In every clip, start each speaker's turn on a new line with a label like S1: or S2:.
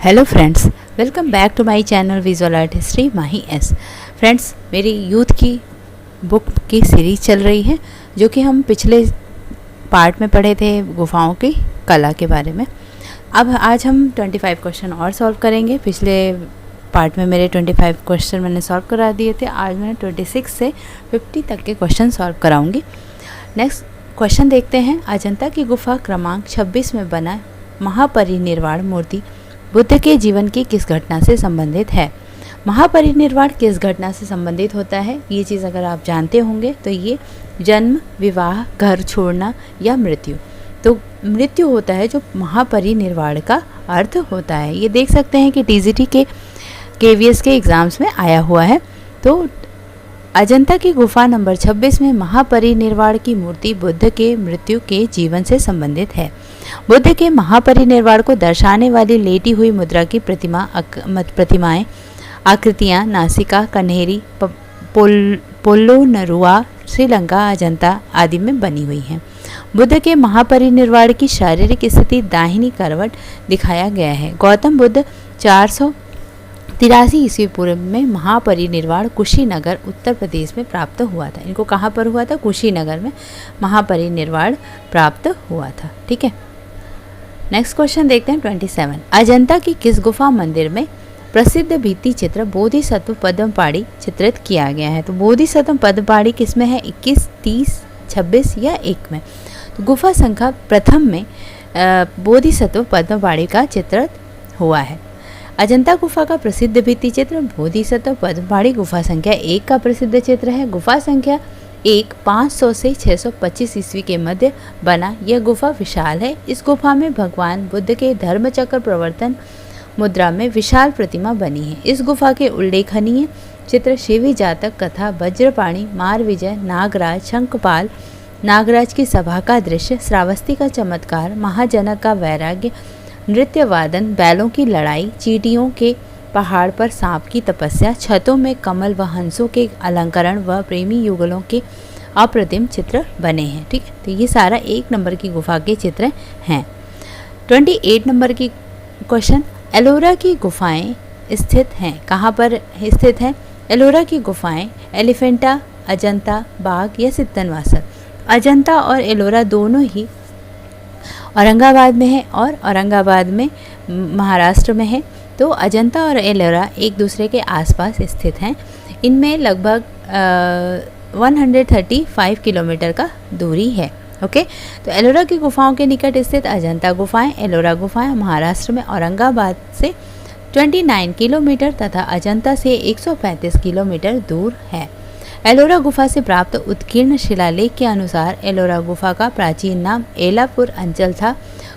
S1: Hello friends, welcome back to my channel visual art history Mahi S. Friends, मेरी youth की book की series चल रही है जो कि हम पिछले पार्ट में पढ़े थे गुफाओं की कला के बारे में। अब आज हम 25 क्वेश्चन और सॉल्व करेंगे। पिछले पार्ट में मेरे 25 क्वेश्चन मैंने सॉल्व करा दिए थे। आज मैं 26 से 50 तक के क्वेश्चन सॉल्व कराऊंगी। नेक्स्ट क्वेश्चन देखते हैं। अजंता की गुफा क्रमांक 26 में बना महापरिनिर्वाण मूर्ति बुद्ध के जीवन की किस घटना से संबंधित है? महापरिनिर्वाण किस घटना से संबंधित होता है? ये चीज़ अगर आप जानते होंगे तो ये जन्म, विवाह, घर छोड़ना या मृत्यु। तो मृत्यु होता है जो महापरिनिर्वाण का अर्थ होता है। ये देख सकते हैं कि टीजीटी के केवीएस के एग्ज़ाम्स में आया हुआ है। तो अजंता की गुफा नंबर 26 में महापरिनिर्वाण की मूर्ति बुद्ध के मृत्यु के जीवन से संबंधित है। बुद्ध के महापरिनिर्वाण को दर्शाने वाली लेटी हुई मुद्रा की प्रतिमाएं, आकृतियां नासिका, कन्हेरी, पोल्लोनरुआ, श्रीलंका, अजंता आदि में बनी हुई हैं। बुद्ध के महापरिनिर्वाण की शारीरिक स्थिति दाहिनी करवट दिखाया गया है। गौतम बुद्ध 483 ईस्वी पूर्व में महापरिनिर्वाण कुशीनगर उत्तर प्रदेश में प्राप्त हुआ था। इनको कहाँ पर हुआ था? कुशीनगर में महापरिनिर्वाण प्राप्त हुआ था। ठीक है, नेक्स्ट क्वेश्चन देखते हैं 27। अजंता की किस गुफा मंदिर में प्रसिद्ध भित्ति चित्र बोधिसत्व पद्मपाणि चित्रित किया गया है? तो बोधिसत्व पद्मपाणि किस में है? 21, 30, 26 या 1 में? तो गुफा संख्या प्रथम में बोधिसत्व पद्मपाणि का चित्र हुआ है। अजंता गुफा का प्रसिद्ध भित्ति चित्र बोधिसत्व पद्मपाणि गुफा संख्या 1 का प्रसिद्ध चित्र है। गुफा संख्या 1 500 से 625 ईस्वी के मध्य बना यह गुफा विशाल है। इस गुफा में भगवान बुद्ध के धर्मचक्र प्रवर्तन मुद्रा में विशाल प्रतिमा बनी है। इस गुफा के उल्लेखनीय चित्र शिवी जातक कथा, वज्रपाणि, मार विजय, नागराज, शंखपाल, नागराज की सभा का दृश्य, श्रावस्ती का चमत्कार, महाजनक का वैराग्य, नृत्य वादन, बैलों की लड़ाई, चींटियों के पहाड़ पर सांप की तपस्या, छतों में कमल व हंसों के अलंकरण व प्रेमी युगलों के अप्रतिम चित्र बने हैं। ठीक है, तो ये सारा 1 नंबर की गुफा के चित्र हैं। 28 नंबर की क्वेश्चन। एलोरा की गुफाएं स्थित हैं, कहाँ पर स्थित हैं? एलोरा की गुफाएं एलिफेंटा, अजंता, बाग या सित्तनवासर? अजंता और एलोरा दोनों ही औरंगाबाद में है और औरंगाबाद में महाराष्ट्र में है। तो अजंता और एलोरा एक दूसरे के आसपास स्थित हैं। इनमें लगभग 135 किलोमीटर का दूरी है। ओके, तो एलोरा की गुफाओं के निकट स्थित अजंता गुफाएं, एलोरा गुफाएं महाराष्ट्र में औरंगाबाद से 29 किलोमीटर तथा अजंता से 135 किलोमीटर दूर है। एलोरा गुफा से प्राप्त उत्कीर्ण शिलालेख के अनुसार एलोरा गुफा का प्राचीन नाम एलापुर अंचल था।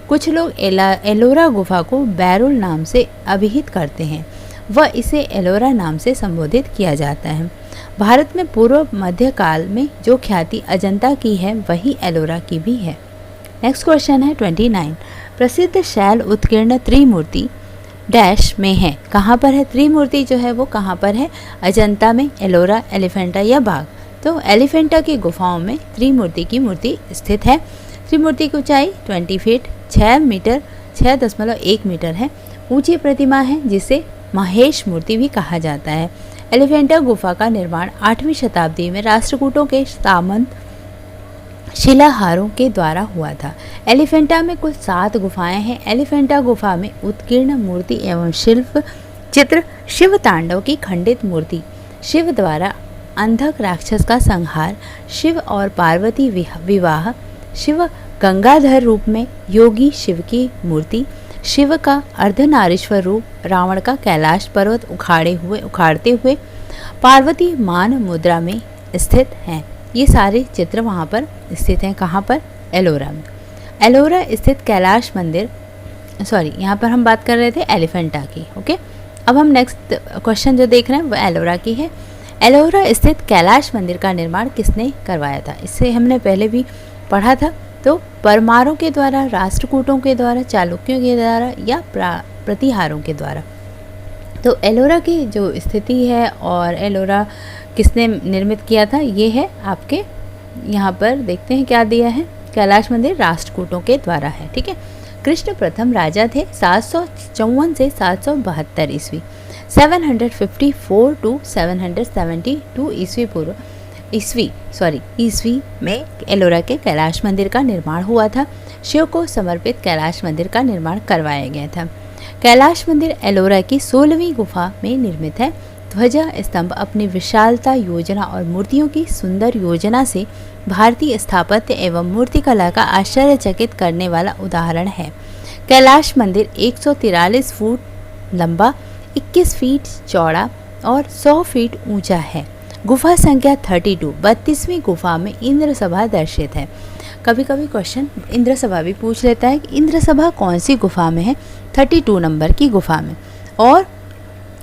S1: कुछ लोग एलोरा गुफा को बैरुल नाम से अभिहित करते हैं व इसे एलोरा नाम से संबोधित किया जाता है। भारत में पूर्व मध्य काल में जो ख्याति अजंता की है वही एलोरा की भी है। नेक्स्ट क्वेश्चन है 29। प्रसिद्ध शैल उत्कीर्ण त्रिमूर्ति डैश में है, कहाँ पर है? त्रिमूर्ति जो है वो कहाँ पर है? अजंता में, एलोरा, एलिफेंटा या बाग? तो एलिफेंटा की गुफाओं में त्रिमूर्ति की मूर्ति स्थित है। त्रिमूर्ति की ऊंचाई 20 फीट 6 मीटर 6.1 मीटर है। ऊंची प्रतिमा है जिसे महेश मूर्ति भी कहा जाता है। एलिफेंटा गुफा का निर्माण 8वीं शताब्दी में राष्ट्रकूटों के सामंत शिलाहारों के द्वारा हुआ था। एलिफेंटा में कुल 7 गुफाएं हैं। एलिफेंटा गुफा में उत्कीर्ण मूर्ति एवं शिल्प चित्र शिव तांडव की खंडित मूर्ति, शिव द्वारा अंधक राक्षस का संहार, शिव और पार्वती विवाह, शिव गंगाधर रूप में योगी शिव की मूर्ति, शिव का अर्धनारीश्वर रूप, रावण का कैलाश पर्वत उखाड़ते हुए पार्वती मान मुद्रा में स्थित हैं। ये सारे चित्र वहाँ पर स्थित हैं। कहाँ पर? एलोरा में। एलोरा स्थित कैलाश मंदिर, यहाँ पर हम बात कर रहे थे एलिफेंटा की। ओके, अब हम नेक्स्ट क्वेश्चन जो देख रहे हैं वो एलोरा की है। एलोरा स्थित कैलाश मंदिर का निर्माण किसने करवाया था? इससे हमने पहले भी पढ़ा था। तो परमारों के द्वारा, राष्ट्रकूटों के द्वारा, चालुक्यों के द्वारा या प्रतिहारों के द्वारा? तो एलोरा की जो स्थिति है और एलोरा किसने निर्मित किया था, ये है आपके यहाँ पर देखते हैं क्या दिया है। कैलाश मंदिर राष्ट्रकूटों के द्वारा है। ठीक है, कृष्ण प्रथम राजा थे 754 से 772 ईस्वी, 754 टू 772 ईस्वी में एलोरा के कैलाश मंदिर का निर्माण हुआ था। शिव को समर्पित कैलाश मंदिर का निर्माण करवाया गया था। कैलाश मंदिर एलोरा की 16वीं गुफा में निर्मित है। ध्वजा स्तंभ अपनी विशालता, योजना और मूर्तियों की सुंदर योजना से भारतीय स्थापत्य एवं मूर्तिकला का आश्चर्यचकित करने वाला उदाहरण है। कैलाश मंदिर 143 फुट लंबा, 21 फीट चौड़ा और 100 फीट ऊंचा है। गुफा संख्या 32, 32वीं गुफा में इंद्र सभा दर्शित है। कभी कभी क्वेश्चन इंद्र सभा भी पूछ लेता है कि इंद्र सभा कौन सी गुफा में है, 32 नंबर की गुफा में। और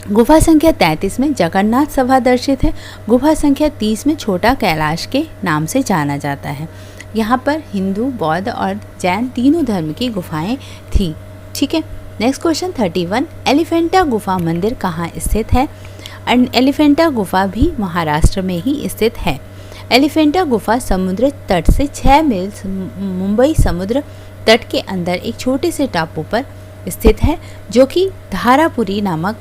S1: गुफा संख्या 33 में जगन्नाथ सभा दर्शित है। गुफा संख्या 30 में छोटा कैलाश के नाम से जाना जाता है। यहाँ पर हिंदू, बौद्ध और जैन तीनों धर्म की गुफाएं थी। ठीक है, नेक्स्ट क्वेश्चन 31, एलिफेंटा गुफा मंदिर कहाँ स्थित है? एलिफेंटा गुफा भी महाराष्ट्र में ही स्थित है। एलिफेंटा गुफा समुद्र तट से 6 मील मुंबई समुद्र तट के अंदर एक छोटे से टापू पर स्थित है, जो कि धारापुरी नामक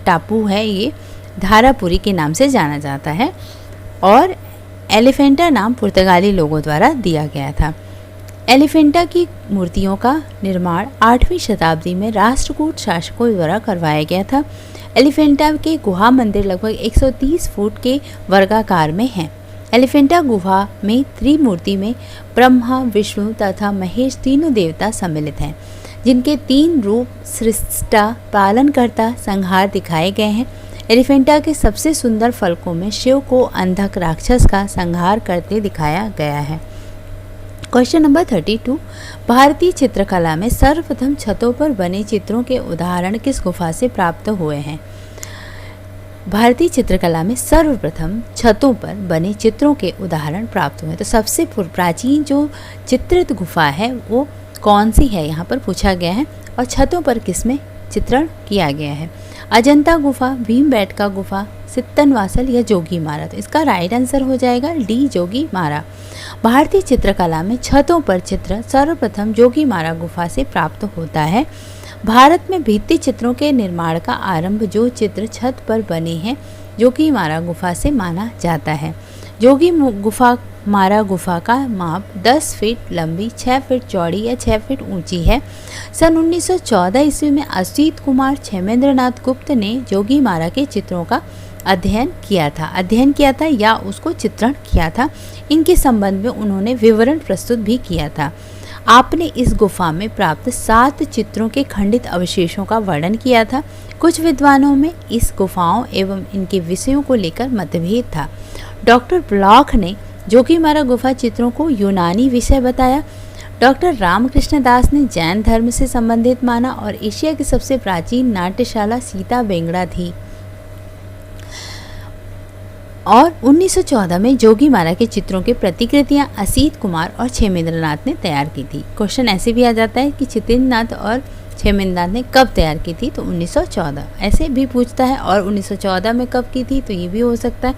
S1: टापू है। ये धारापुरी के नाम से जाना जाता है और एलिफेंटा नाम पुर्तगाली लोगों द्वारा दिया गया था। एलिफेंटा की मूर्तियों का निर्माण 8वीं शताब्दी में राष्ट्रकूट शासकों द्वारा करवाया गया था। एलिफेंटा के गुहा मंदिर लगभग 130 फुट के वर्गाकार में है। एलिफेंटा गुहा में त्रिमूर्ति में ब्रह्मा, विष्णु तथा महेश तीनों देवता सम्मिलित हैं, जिनके 3 रूप सृष्टा, पालनकर्ता, संहार दिखाए गए हैं। एलिफेंटा के सबसे सुंदर फलकों में शिव को अंधक राक्षस का संहार करते दिखाया गया है। क्वेश्चन नंबर 32, भारतीय चित्रकला में सर्वप्रथम छतों पर बने चित्रों के उदाहरण किस गुफा से प्राप्त हुए हैं? भारतीय चित्रकला में सर्वप्रथम छतों पर बने चित्रों के उदाहरण प्राप्त हुए हैं। तो सबसे प्राचीन जो चित्रित गुफा है वो कौन सी है, यहाँ पर पूछा गया है। और छतों पर किसमें चित्रण किया गया है? अजंता गुफा, भीमबेटका गुफा, सित्तनवासल या जोगीमारा? तो इसका राइट आंसर हो जाएगा डी, जोगीमारा। भारतीय चित्रकला में छतों पर चित्र सर्वप्रथम जोगीमारा गुफा से प्राप्त होता है। भारत में भित्ति चित्रों के निर्माण का आरंभ जो चित्र छत पर बने हैं जोगीमारा गुफा से माना जाता है। जोगीमारा गुफा का माप 10 फीट लंबी, 6 फीट चौड़ी या 6 फीट ऊंची है। सन 1914 ईस्वी में असित कुमार क्षेमेंद्रनाथ गुप्त ने जोगीमारा के चित्रों का अध्ययन किया था या उसको चित्रण किया था। इनके संबंध में उन्होंने विवरण प्रस्तुत भी किया था। आपने इस गुफा में प्राप्त 7 चित्रों के खंडित अवशेषों का वर्णन किया था। कुछ विद्वानों में इस गुफाओं एवं इनके विषयों को लेकर मतभेद था। डॉक्टर ब्लॉक ने जोगीमारा गुफा चित्रों को यूनानी विषय बताया। डॉक्टर रामकृष्ण दास ने जैन धर्म से संबंधित माना और एशिया की सबसे प्राचीन नाट्यशाला सीता बेंगड़ा थी। और 1914 में जोगीमारा के चित्रों की प्रतिकृतियां असित कुमार और क्षेमेंद्रनाथ ने तैयार की थी। क्वेश्चन ऐसे भी आ जाता है कि चित्रेंद्रनाथ और क्षेमेंद्रनाथ ने कब तैयार की थी? तो 1914 ऐसे भी पूछता है। और 1914 में कब की थी? तो ये भी हो सकता है।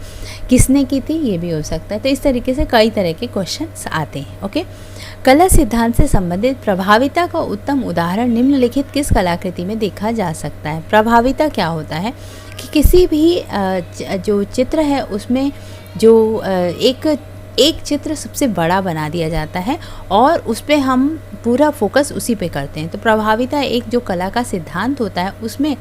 S1: किसने की थी? ये भी हो सकता है। तो इस तरीके से कई तरह के क्वेश्चंस आते हैं। ओके, कला सिद्धांत से संबंधित प्रभाविता का उत्तम उदाहरण निम्नलिखित किस कलाकृति में देखा जा सकता है? प्रभाविता क्या होता है कि किसी भी जो चित्र है उसमें जो एक चित्र सबसे बड़ा बना दिया जाता है और उस पर हम पूरा फोकस उसी पे करते हैं। तो प्रभाविता एक जो कला का सिद्धांत होता है उसमें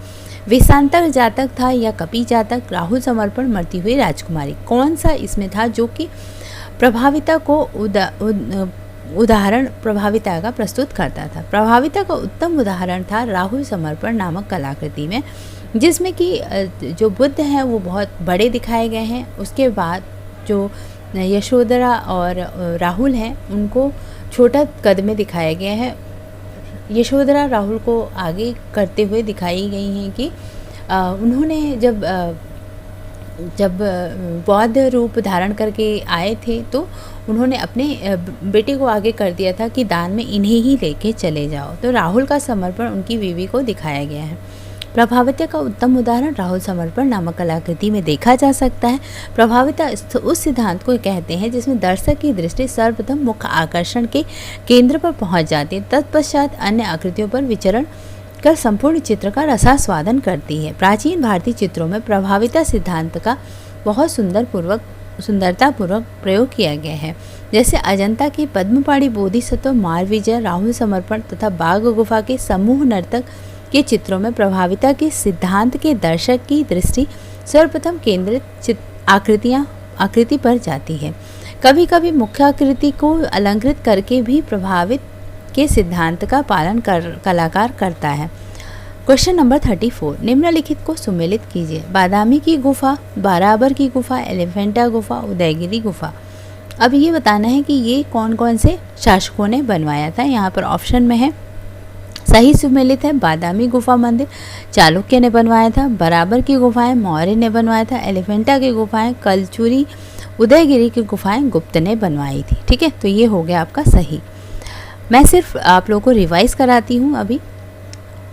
S1: वेशांतर जातक था या कपि जातक, राहुल समर्पण, मरती हुई राजकुमारी, कौन सा इसमें था जो कि प्रभाविता को उदाहरण प्रभाविता का प्रस्तुत करता था? प्रभाविता का उत्तम उदाहरण था राहुल समर्पण नामक कलाकृति में, जिसमें कि जो बुद्ध हैं वो बहुत बड़े दिखाए गए हैं। उसके बाद जो यशोधरा और राहुल हैं उनको छोटा कद में दिखाया गया है। यशोधरा राहुल को आगे करते हुए दिखाई गई हैं कि उन्होंने जब बौद्ध रूप धारण करके आए थे तो उन्होंने अपने बेटे को आगे कर दिया था कि दान में इन्हें ही लेके चले जाओ। तो राहुल का समर्पण उनकी बीवी को दिखाया गया है। प्रभाविता का उत्तम उदाहरण राहुल समर्पण नामक कलाकृति में देखा जा सकता है। प्रभाविता उस सिद्धांत को कहते हैं जिसमें दर्शक की दृष्टि सर्वप्रथम मुख्य आकर्षण के केंद्र पर पहुंच जाती है, तत्पश्चात अन्य आकृतियों पर विचरण कर संपूर्ण चित्र का रसास्वादन करती है। प्राचीन भारतीय चित्रों में प्रभाविता सिद्धांत का बहुत सुंदरतापूर्वक प्रयोग किया गया है। जैसे अजंता की पद्मपाणी बोधिसत्व, मारविजय, राहुल समर्पण तथा बाघ गुफा के समूह नर्तक के चित्रों में प्रभाविता के सिद्धांत के दर्शक की दृष्टि सर्वप्रथम केंद्रित आकृति पर जाती है। कभी कभी मुख्य आकृति को अलंकृत करके भी प्रभावित के सिद्धांत का पालन कलाकार करता है। क्वेश्चन नंबर 34, निम्नलिखित को सुमेलित कीजिए। बादामी की गुफा, बाराबर की गुफा, एलिफेंटा गुफा, उदयगिरी गुफा। अब ये बताना है कि ये कौन कौन से शासकों ने बनवाया था। यहाँ पर ऑप्शन में है, सही सुमेलित है, बादामी गुफा मंदिर चालुक्य ने बनवाया था, बराबर की गुफाएं मौर्य ने बनवाया था, एलिफेंटा की गुफाएं कलचुरी, उदयगिरी की गुफाएं गुप्त ने बनवाई थी। ठीक है, तो ये हो गया आपका सही। मैं सिर्फ आप लोगों को रिवाइज कराती हूँ अभी।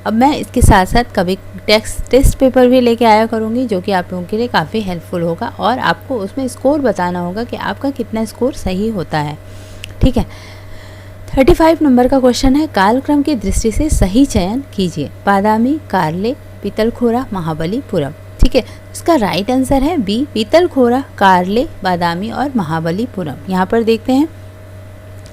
S1: अब मैं इसके साथ साथ कभी टेस्ट पेपर भी लेके आया करूँगी जो कि आप लोगों के लिए काफ़ी हेल्पफुल होगा और आपको उसमें स्कोर बताना होगा कि आपका कितना स्कोर सही होता है। ठीक है, 35 नंबर का क्वेश्चन है, कालक्रम की दृष्टि से सही चयन कीजिए। बादामी, कारले, पीतलखोरा, महाबलीपुरम। ठीक है, इसका राइट आंसर है बी, पीतलखोरा, कारले, बादामी और महाबलीपुरम। यहाँ पर देखते हैं,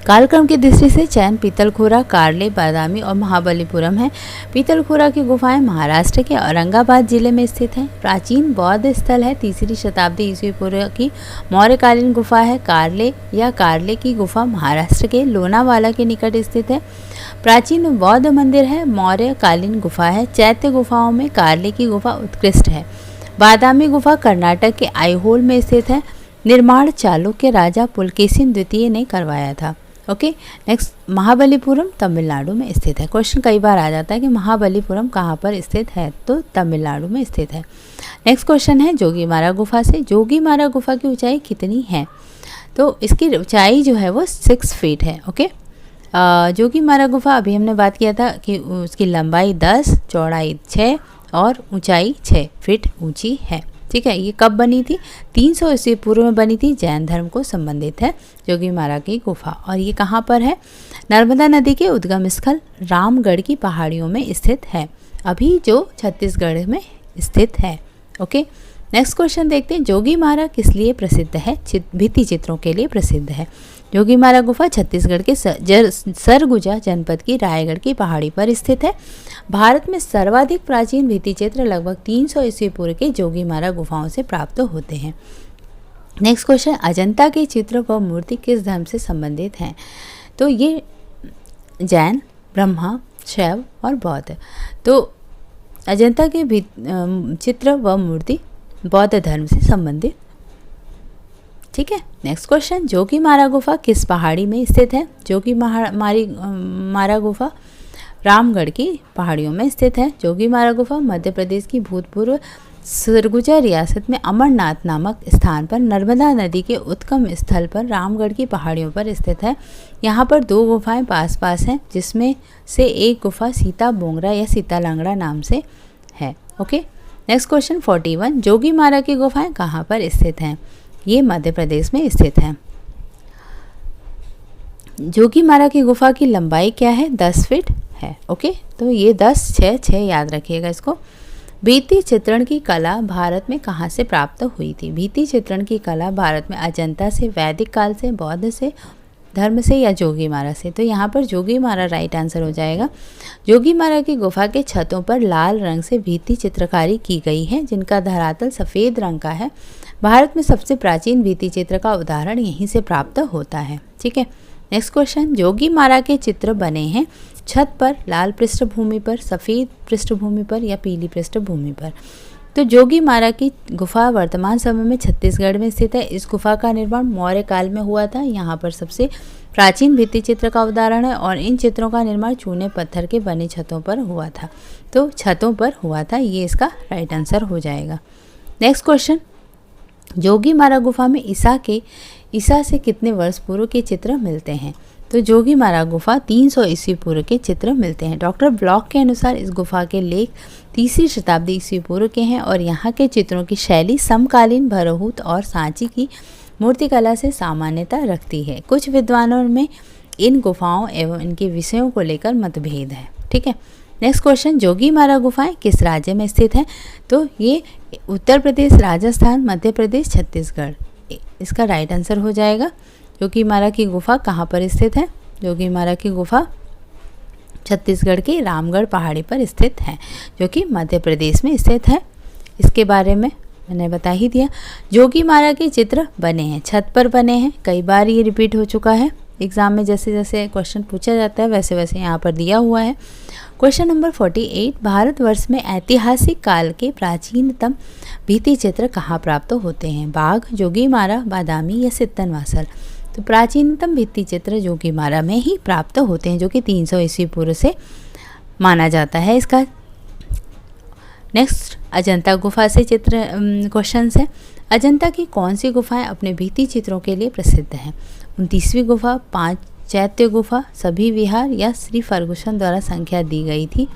S1: कालक्रम की दृष्टि से चयन पीतलखोरा, कारले, बादामी और महाबलीपुरम है। पीतलखोरा की गुफाएं महाराष्ट्र के औरंगाबाद जिले में स्थित हैं। प्राचीन बौद्ध स्थल है। 3री शताब्दी ईस्वी पूर्व की मौर्यकालीन गुफा है। कारले की गुफा महाराष्ट्र के लोनावाला के निकट स्थित है। प्राचीन बौद्ध मंदिर है। मौर्यकालीन गुफा है। चैत्य गुफाओं में कारले की गुफा उत्कृष्ट है। बादामी गुफा कर्नाटक के आईहोल में स्थित है। निर्माण चालुक्य राजा पुलकेशिन द्वितीय ने करवाया था। ओके, नेक्स्ट, महाबलीपुरम तमिलनाडु में स्थित है। क्वेश्चन कई बार आ जाता है कि महाबलीपुरम कहाँ पर स्थित है, तो तमिलनाडु में स्थित है। नेक्स्ट क्वेश्चन है जोगीमारा गुफा से, जोगीमारा गुफा की ऊंचाई कितनी है? तो इसकी ऊंचाई जो है वो 6 फीट है। ओके, जोगीमारा गुफा अभी हमने बात किया था कि उसकी लंबाई 10, चौड़ाई 6 और ऊंचाई 6 फीट ऊंची है। ठीक है, ये कब बनी थी? 300 ईस्वी पूर्व में बनी थी। जैन धर्म को संबंधित है जोगीमारा की गुफा। और ये कहाँ पर है? नर्मदा नदी के उद्गम स्थल रामगढ़ की पहाड़ियों में स्थित है, अभी जो छत्तीसगढ़ में स्थित है। ओके, नेक्स्ट क्वेश्चन देखते हैं, जोगीमारा किस लिए प्रसिद्ध है? भित्ति चित्रों के लिए प्रसिद्ध है। जोगीमारा गुफा छत्तीसगढ़ के सरगुजा जनपद की रायगढ़ की पहाड़ी पर स्थित है। भारत में सर्वाधिक प्राचीन भित्ति चित्र लगभग 300 ईस्वी पूर्व के जोगीमारा गुफाओं से प्राप्त होते हैं। नेक्स्ट क्वेश्चन, अजंता के चित्र व मूर्ति किस धर्म से संबंधित हैं? तो ये जैन, ब्रह्मा, शैव और बौद्ध। तो अजंता के चित्र व मूर्ति बौद्ध धर्म से संबंधित। ठीक है, नेक्स्ट क्वेश्चन, जोगीमारा गुफा किस पहाड़ी में स्थित है? जोगीमारा गुफा रामगढ़ की पहाड़ियों में स्थित है। जोगीमारा गुफा मध्य प्रदेश की भूतपूर्व सरगुजा रियासत में अमरनाथ नामक स्थान पर नर्मदा नदी के उद्गम स्थल पर रामगढ़ की पहाड़ियों पर स्थित है। यहाँ पर 2 गुफाएं पास पास हैं, जिसमें से एक गुफा सीता बोंगरा या सीता लांगड़ा नाम से है। ओके, नेक्स्ट क्वेश्चन 41, जोगीमारा की गुफाएं कहाँ पर स्थित हैं? ये मध्य प्रदेश में स्थित है। जोगीमारा की गुफा की लंबाई क्या है? 10 फीट है। ओके, तो ये 10, 6, 6 याद रखिएगा इसको। भित्ति चित्रण की कला भारत में कहाँ से प्राप्त हुई थी? भित्ति चित्रण की कला भारत में अजंता से, वैदिक काल से, बौद्ध से, धर्म से या जोगीमारा से? तो यहाँ पर जोगीमारा राइट आंसर हो जाएगा। जोगीमारा की गुफा के छतों पर लाल रंग से भित्ति चित्रकारी की गई है, जिनका धरातल सफ़ेद रंग का है। भारत में सबसे प्राचीन भित्ति चित्र का उदाहरण यहीं से प्राप्त होता है। ठीक है, नेक्स्ट क्वेश्चन, जोगीमारा के चित्र बने हैं छत पर, लाल पृष्ठभूमि पर, सफ़ेद पृष्ठभूमि पर या पीली पृष्ठभूमि पर? तो जोगीमारा की गुफा वर्तमान समय में छत्तीसगढ़ में स्थित है। इस गुफा का निर्माण मौर्य काल में हुआ था। यहाँ पर सबसे प्राचीन भित्ति चित्र का उदाहरण है और इन चित्रों का निर्माण चूने पत्थर के बने छतों पर हुआ था। तो छतों पर हुआ था, ये इसका राइट आंसर हो जाएगा। नेक्स्ट क्वेश्चन, जोगीमारा गुफा में ईसा से कितने वर्ष पूर्व के चित्र मिलते हैं? तो जोगीमारा गुफा 300 ईस्वी पूर्व के चित्र मिलते हैं। डॉक्टर ब्लॉक के अनुसार इस गुफा के लेख 3री शताब्दी ईस्वी पूर्व के हैं और यहाँ के चित्रों की शैली समकालीन भरहूत और सांची की मूर्तिकला से सामान्यता रखती है। कुछ विद्वानों में इन गुफाओं एवं इनके विषयों को लेकर मतभेद है। ठीक है, नेक्स्ट क्वेश्चन, जोगीमारा गुफाएं किस राज्य में स्थित हैं? तो ये उत्तर प्रदेश, राजस्थान, मध्य प्रदेश, छत्तीसगढ़। इसका राइट आंसर हो जाएगा। जोगीमारा की गुफा कहाँ पर स्थित है? जोगीमारा की गुफा छत्तीसगढ़ के रामगढ़ पहाड़ी पर स्थित है, जो कि मध्य प्रदेश में स्थित है। इसके बारे में मैंने बता ही दिया। जोगीमारा के चित्र बने हैं, छत पर बने हैं। कई बार ये रिपीट हो चुका है एग्जाम में, जैसे जैसे क्वेश्चन पूछा जाता है वैसे वैसे यहाँ पर दिया हुआ है। क्वेश्चन नंबर 48, भारतवर्ष में ऐतिहासिक काल के प्राचीनतम भित्ति चित्र कहाँ प्राप्त होते हैं? बाघ, जोगीमारा, बादामी या सित्तनवासर? तो प्राचीनतम भित्ति चित्र जोगीमारा में ही प्राप्त होते हैं, जो कि 300 ईस्वी पूर्व से माना जाता है इसका। नेक्स्ट, अजंता गुफा से चित्र क्वेश्चन है। अजंता की कौन सी गुफाएं अपने भित्ति चित्रों के लिए प्रसिद्ध हैं? 29वीं गुफा, 5 चैत्य गुफा, सभी विहार या श्री फर्गुसन द्वारा संख्या दी गई थी।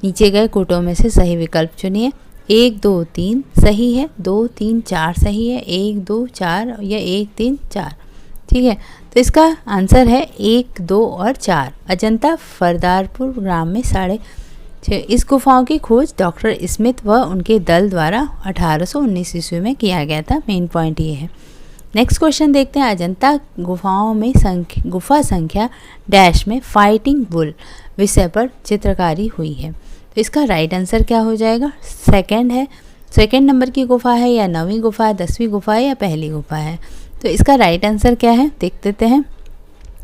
S1: नीचे गए कोटों में से सही विकल्प चुनिए। 1, 2, 3 सही है, 2, 3, 4 सही है, 1, 2, 4 या 1, 3, 4। ठीक है, तो इसका आंसर है 1, 2 और 4। अजंता फरदारपुर ग्राम में 6.5। इस गुफाओं की खोज डॉक्टर स्मिथ व उनके दल द्वारा 1819 ईस्वी में किया गया था। मेन पॉइंट ये है। नेक्स्ट क्वेश्चन देखते हैं। अजंता गुफाओं में गुफा संख्या डैश में फाइटिंग बुल विषय पर चित्रकारी हुई है। तो इसका राइट आंसर क्या हो जाएगा? सेकंड है। सेकंड नंबर की गुफा है या 9वीं गुफा है, 10वीं गुफा है या पहली गुफा है? तो इसका राइट आंसर क्या है देख लेते हैं।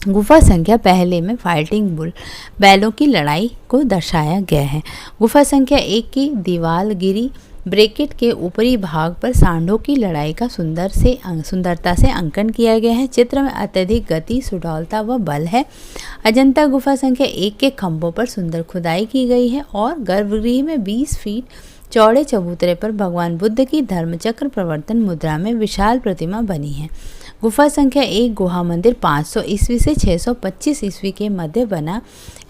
S1: गुफा संख्या पहले में फाइटिंग बुल बैलों की लड़ाई को दर्शाया गया है। गुफा संख्या 1 की दीवालगिरी ब्रैकेट के ऊपरी भाग पर सांडों की लड़ाई का सुंदरता से अंकन किया गया है। चित्र में अत्यधिक गति, सुडौलता व बल है। अजंता गुफा संख्या 1 के खंभों पर सुंदर खुदाई की गई है और गर्भगृह में 20 फीट चौड़े चबूतरे पर भगवान बुद्ध की धर्मचक्र प्रवर्तन मुद्रा में विशाल प्रतिमा बनी है। गुफा संख्या 1 गुहा मंदिर 500 ईस्वी से 625 ईस्वी के मध्य बना।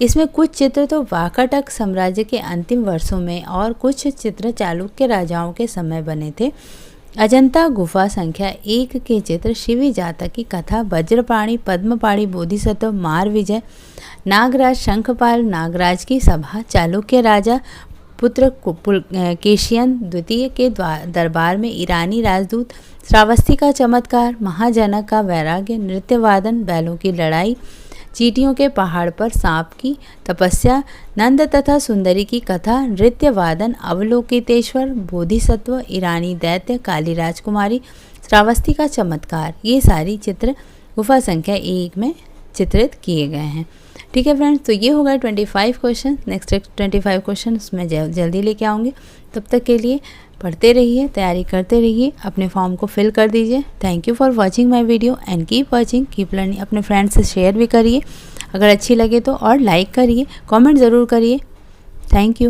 S1: इसमें कुछ चित्र तो वाकाटक साम्राज्य के अंतिम वर्षों में और कुछ चित्र चालुक्य राजाओं के समय बने थे। अजंता गुफा संख्या 1 के चित्र शिवी जातक की कथा, वज्रपाणी, पद्मपाणी बोधिसत्व, मार विजय, नागराज, शंखपाल, नागराज की सभा, चालुक्य राजा पुत्र केशियन द्वितीय के दरबार में ईरानी राजदूत, श्रावस्ती का चमत्कार, महाजनक का वैराग्य, नृत्यवादन, बैलों की लड़ाई, चींटियों के पहाड़ पर सांप की तपस्या, नंद तथा सुंदरी की कथा, नृत्यवादन, अवलोकितेश्वर, बोधिसत्व, ईरानी दैत्य, काली राजकुमारी, श्रावस्ती का चमत्कार, ये सारी चित्र गुफा संख्या 1 में चित्रित किए गए हैं। ठीक है फ्रेंड्स, तो ये हो गए 25 क्वेश्चन। नेक्स्ट 25 क्वेश्चन मैं जल्दी लेके आऊँगी। तब तक के लिए पढ़ते रहिए, तैयारी करते रहिए, अपने फॉर्म को फिल कर दीजिए। Thank you for watching my video and keep watching, keep learning. अपने फ्रेंड्स से शेयर भी करिए अगर अच्छी लगे तो, और लाइक करिए, कमेंट ज़रूर करिए। Thank you.